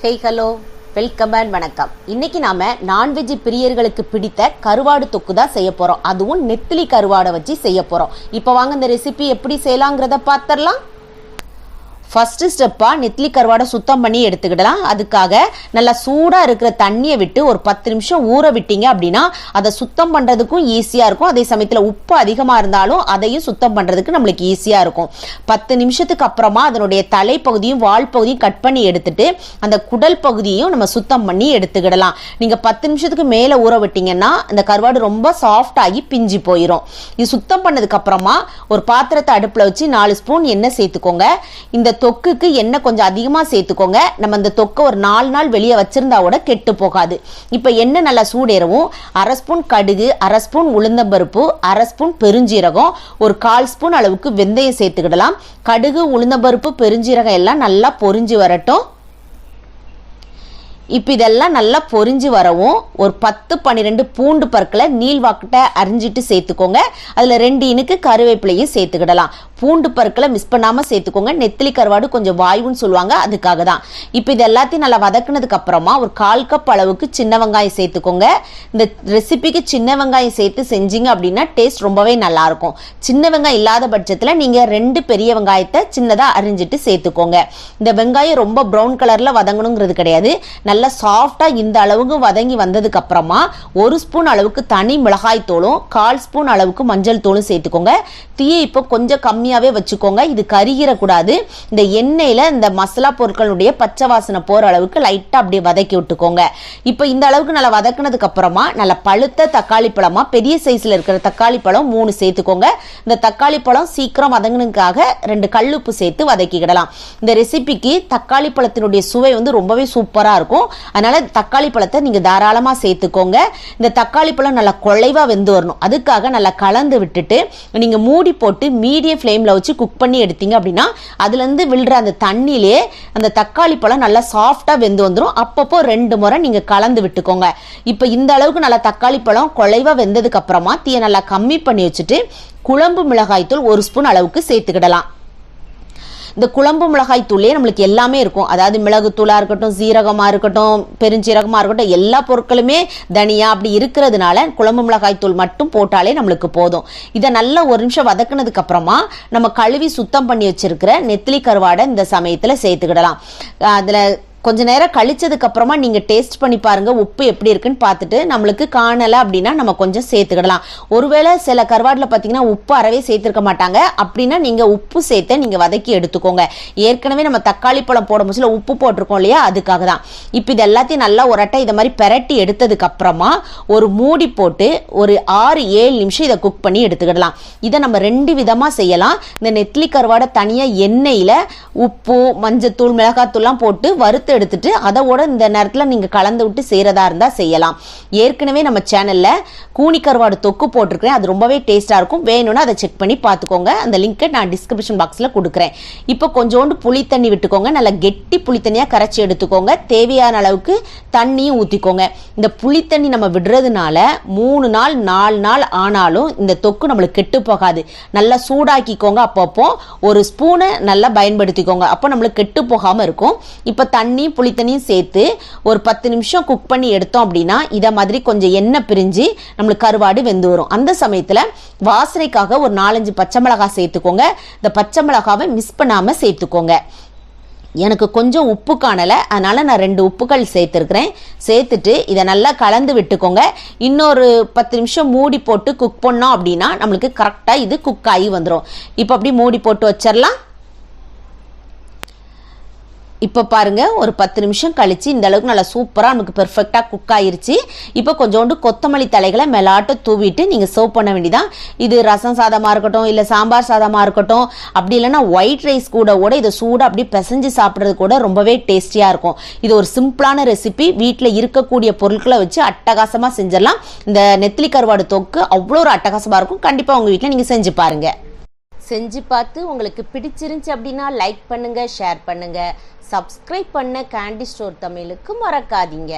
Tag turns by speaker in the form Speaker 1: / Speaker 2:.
Speaker 1: Hello welcome and வணக்கம். இன்னைக்கு நாம நான்வெஜ் பிரியர்களுக்கு பிடித்த கருவாடு தொக்கு தான் செய்ய போறோம். அதுவும் நெத்திலி கருவாடை வச்சு செய்ய போறோம். இப்போ வாங்க இந்த ரெசிபி எப்படி செய்யலாங்கிறத பார்த்துடலாம். ஃபர்ஸ்ட் ஸ்டெப்பா நெத்திலி கருவாடை சுத்தம் பண்ணி எடுத்துக்கிடலாம். அதுக்காக நல்லா சூடாக இருக்கிற தண்ணியை விட்டு ஒரு 10 நிமிஷம் ஊற விட்டீங்க அப்படின்னா அதை சுத்தம் பண்ணுறதுக்கும் ஈஸியாக இருக்கும். அதே சமயத்தில் உப்பு அதிகமாக இருந்தாலும் அதையும் சுத்தம் பண்ணுறதுக்கு நம்மளுக்கு ஈஸியாக இருக்கும். 10 நிமிஷத்துக்கு அப்புறமா அதனுடைய தலைப்பகுதியும் வால் பகுதியும் கட் பண்ணி எடுத்துட்டு அந்த குடல் பகுதியையும் நம்ம சுத்தம் பண்ணி எடுத்துக்கிடலாம். நீங்கள் 10 நிமிஷத்துக்கு மேலே ஊற விட்டீங்கன்னா இந்த கருவாடு ரொம்ப சாஃப்ட் ஆகி பிஞ்சு போயிடும். இது சுத்தம் பண்ணதுக்கு அப்புறமா ஒரு பாத்திரத்தை அடுப்பில் வச்சு 4 ஸ்பூன் எண்ணெய் சேர்த்துக்கோங்க. இந்த தொக்குக்கு எண்ணெய் கொஞ்சம் அதிகமா சேர்த்துக்கோங்க. நம்ம இந்த தொக்கை ஒரு 4 நாள் வெளியே வச்சிருந்தா கூட கெட்டு போகாது. இப்ப எண்ணெய் நல்லா சூடேறவும் 1/2 ஸ்பூன் கடுகு, 1/2 ஸ்பூன் உளுந்தம்பருப்பு, 1/2 ஸ்பூன் பெருஞ்சீரகம், ஒரு 1/4 ஸ்பூன் அளவுக்கு வெந்தயம் சேர்த்துக்கிடலாம். கடுகு, உளுந்தம்பருப்பு, பெருஞ்சீரகம் எல்லாம் நல்லா பொரிஞ்சு வரட்டும். இப்போ இதெல்லாம் நல்லா பொரிஞ்சு வரவும் ஒரு 10-12 பூண்டு பற்களை நீள்வாக்கிட்ட அரிஞ்சிட்டு சேர்த்துக்கோங்க. அதில் 2 இனுக்கு கருவேப்பிலையும் சேர்த்துக்கிடலாம். பூண்டு பற்களை மிஸ் பண்ணாமல் சேர்த்துக்கோங்க. நெத்திலி கருவாடு கொஞ்சம் வாயுன்னு சொல்லுவாங்க, அதுக்காக தான். இப்போ இது எல்லாத்தையும் நல்லா வதக்குனதுக்கு அப்புறமா ஒரு 1/4 கப் அளவுக்கு சின்ன வெங்காயம் சேர்த்துக்கோங்க. இந்த ரெசிபிக்கு சின்ன வெங்காயம் சேர்த்து செஞ்சீங்க அப்படின்னா டேஸ்ட் ரொம்பவே நல்லா இருக்கும். சின்ன வெங்காயம் இல்லாத பட்சத்தில் நீங்கள் 2 பெரிய வெங்காயத்தை சின்னதாக அரிஞ்சிட்டு சேர்த்துக்கோங்க. இந்த வெங்காயம் ரொம்ப ப்ரௌன் கலரில் வதங்கணுங்கிறது கிடையாது. நல்லா சாஃப்டா இந்த அளவுக்கு வதங்கி வந்ததுக்கு அப்புறமா 1 ஸ்பூன் அளவுக்கு தனி மிளகாய் தூளும் 1/4 ஸ்பூன் அளவுக்கு மஞ்சள் தூளும் சேர்த்துக்கோங்க. தீயை இப்போ கொஞ்சம் கம்மியாவே வச்சுக்கோங்க. இது கருகிடக்கூடாது. இந்த எண்ணெயில இந்த மசாலா பொருட்களுடைய பச்சை வாசனை போற அளவுக்கு லைட்டா அப்படியே வதக்கி விட்டுக்கோங்க. இப்போ இந்த அளவுக்கு நல்லா வதக்குனதுக்கு அப்புறமா நல்ல பழுத்த தக்காளி பழமா பெரிய சைஸ்ல இருக்கிற தக்காளி பழம் 3 சேர்த்துக்கோங்க. இந்த தக்காளி பழம் சீக்கிரம் வதங்கினதுக்காக 2 கல்லுப்பு சேர்த்து வதக்கிக்கிடலாம். இந்த ரெசிபிக்கு தக்காளி பழத்தினுடைய சுவை ரொம்பவே சூப்பரா இருக்கும். அதனால தக்காளி பழத்தை நீங்க தாராளமா சேர்த்துக்கோங்க. இந்த தக்காளி பழம் நல்லா குழைவா வெந்து வரணும். அதுக்காக நல்லா கலந்து விட்டுட்டு நீங்க மூடி போட்டு மீடியம் ஃப்ளேம்ல வச்சு குக் பண்ணி எடுத்தீங்க அப்படின்னா அதுல இருந்து விழுற அந்த தண்ணியிலே அந்த தக்காளி பழம் நல்லா சாஃப்டா வெந்து வந்துடும். அப்பப்போ 2 முறை நீங்க கலந்து விட்டுக்கோங்க. இப்ப இந்த அளவுக்கு நல்லா தக்காளி பழம் குழைவா வெந்ததுக்கு அப்புறமா தீயை நல்லா கம்மி பண்ணி வச்சுட்டு குழம்பு மிளகாய் தூள் 1 ஸ்பூன் அளவுக்கு சேர்த்துக்கிடலாம். இந்த குழம்பு மிளகாய் தூளே நம்மளுக்கு எல்லாமே இருக்கும். அதாவது மிளகு தூளா இருக்கட்டும், சீரகமா இருக்கட்டும், பெருஞ்சீரகமா இருக்கட்டும், எல்லா பொருட்களுமே தனியா அப்படி இருக்கிறதுனால குழம்பு மிளகாய் தூள் மட்டும் போட்டாலே நம்மளுக்கு போதும். இதை நல்லா 1 நிமிஷம் வதக்குனதுக்கு அப்புறமா நம்ம கழுவி சுத்தம் பண்ணி வச்சிருக்கிற நெத்திலி கருவாடை இந்த சமயத்துல சேர்த்துக்கிடலாம். அதுல கொஞ்ச நேரம் கழிச்சதுக்கு அப்புறமா நீங்க டேஸ்ட் பண்ணி பாருங்க உப்பு எப்படி இருக்குன்னு பார்த்துட்டு நம்மளுக்கு காணல அப்படின்னா நம்ம கொஞ்சம் சேர்த்துக்கிடலாம். ஒருவேளை சில கருவாடுல பாத்தீங்கன்னா உப்பு அறவே சேர்த்திருக்க மாட்டாங்க. அப்படின்னா நீங்க உப்பு சேர்த்து நீங்க வதக்கி எடுத்துக்கோங்க. ஏற்கனவே நம்ம தக்காளி பழம் போடும் போது உப்பு போட்டிருக்கோம் இல்லையா, அதுக்காக தான். இப்போ இது எல்லாத்தையும் நல்லா ஒரு அட்டை இதை மாதிரி பெரட்டி எடுத்ததுக்கு அப்புறமா ஒரு மூடி போட்டு ஒரு 6-7 நிமிஷம் இதை குக் பண்ணி எடுத்துக்கிடலாம். இதை நம்ம 2 விதமா செய்யலாம். இந்த நெத்திலி கருவாடை தனியா எண்ணெயில உப்பு, மஞ்சத்தூள், மிளகாத்தூள்லாம் போட்டு வறுத்து எடுத்துட்டு அதோட இந்த நேரத்தில் நீங்க கலந்து விட்டு செய்யறதா இருந்தா செய்யலாம். ஏற்கனவே நம்ம சேனல்ல கூனி கருவாடு தொக்கு போட்டிருக்கிறேன். அது ரொம்பவே டேஸ்டா இருக்கும். வேணும்னா அதை செக் பண்ணி பார்த்துக்கோங்க. அந்த லிங்கை நான் டிஸ்கிரிப்ஷன் பாக்ஸ்ல கொடுக்குறேன். இப்போ கொஞ்சோண்டு புளி தண்ணி விட்டுக்கோங்க. நல்லா கெட்டி புளி தண்ணியா கரைச்சி எடுத்துக்கோங்க. தேவையான அளவுக்கு தண்ணியும் ஊத்திக்கோங்க. இந்த புளி தண்ணி நம்ம விடுறதுனால 3 நாள் 4 நாள் ஆனாலும் இந்த தொக்கு நம்மளுக்கு கெட்டு போகாது. நல்லா சூடாக்கிக்கோங்க. அப்பப்போ 1 ஸ்பூனை நல்லா பயன்படுத்திக்கோங்க. அப்போ நம்மளுக்கு கெட்டு போகாம இருக்கும். இப்போ தண்ணி புளித்தண்ணியும் சேர்த்து ஒரு 10 நிமிஷம் குக் பண்ணி எடுத்தோம் அப்படின்னா இதை மாதிரி கொஞ்சம் எண்ணெய் பிரிஞ்சு நம்மளுக்கு கருவாடு வெந்து வரும். அந்த சமயத்துல வாசனைக்காக ஒரு 4-5 பச்சை மிளகாய் சேர்த்துக்கோங்க. இந்த பச்சை மிளகாவை மிஸ் பண்ணாம சேர்த்துக்கோங்க. எனக்கு கொஞ்சம் உப்பு காணல, அதனால நான் 2 உப்புகள் சேர்த்துருக்கிறேன். சேர்த்துட்டு இதை நல்லா கலந்து விட்டுக்கோங்க. இன்னொரு 10 நிமிஷம் மூடி போட்டு குக் பண்ணோம் அப்படின்னா நம்மளுக்கு கரெக்டா இது குக் ஆகி வந்துடும். இப்போ அப்படி மூடி போட்டு வச்சிடலாம். இப்போ பாருங்க ஒரு 10 நிமிஷம் கழிச்சு இந்த அளவுக்கு நல்லா சூப்பராக நமக்கு பெர்ஃபெக்டாக குக் ஆயிருச்சு. இப்போ கொஞ்சோண்டு கொத்தமல்லி தலைகளை மேலாட்ட தூவிட்டு நீங்கள் சர்வ் பண்ண வேண்டியதான். இது ரசம் சாதமாக இருக்கட்டும், இல்லை சாம்பார் சாதமாக இருக்கட்டும், அப்படி இல்லைன்னா ஒயிட் ரைஸ் கூட இதை சூடாக அப்படி பிசைஞ்சு சாப்பிட்றது கூட ரொம்பவே டேஸ்டியாக இருக்கும். இது ஒரு சிம்பிளான ரெசிபி. வீட்டில் இருக்கக்கூடிய பொருட்களை வச்சு அட்டகாசமாக செஞ்சிடலாம். இந்த நெத்திலி கருவாடு தொக்கு அவ்வளோ ஒரு அட்டகாசமாக இருக்கும். கண்டிப்பாக உங்கள் வீட்டில் நீங்கள் செஞ்சு பாருங்க. செஞ்சு பார்த்து உங்களுக்கு பிடிச்சிருந்துச்சு அப்படின்னா லைக் பண்ணுங்க, ஷேர் பண்ணுங்க, சப்ஸ்கிரைப் பண்ண கேண்டி ஸ்டோர் தமிழுக்கு மறக்காதீங்க.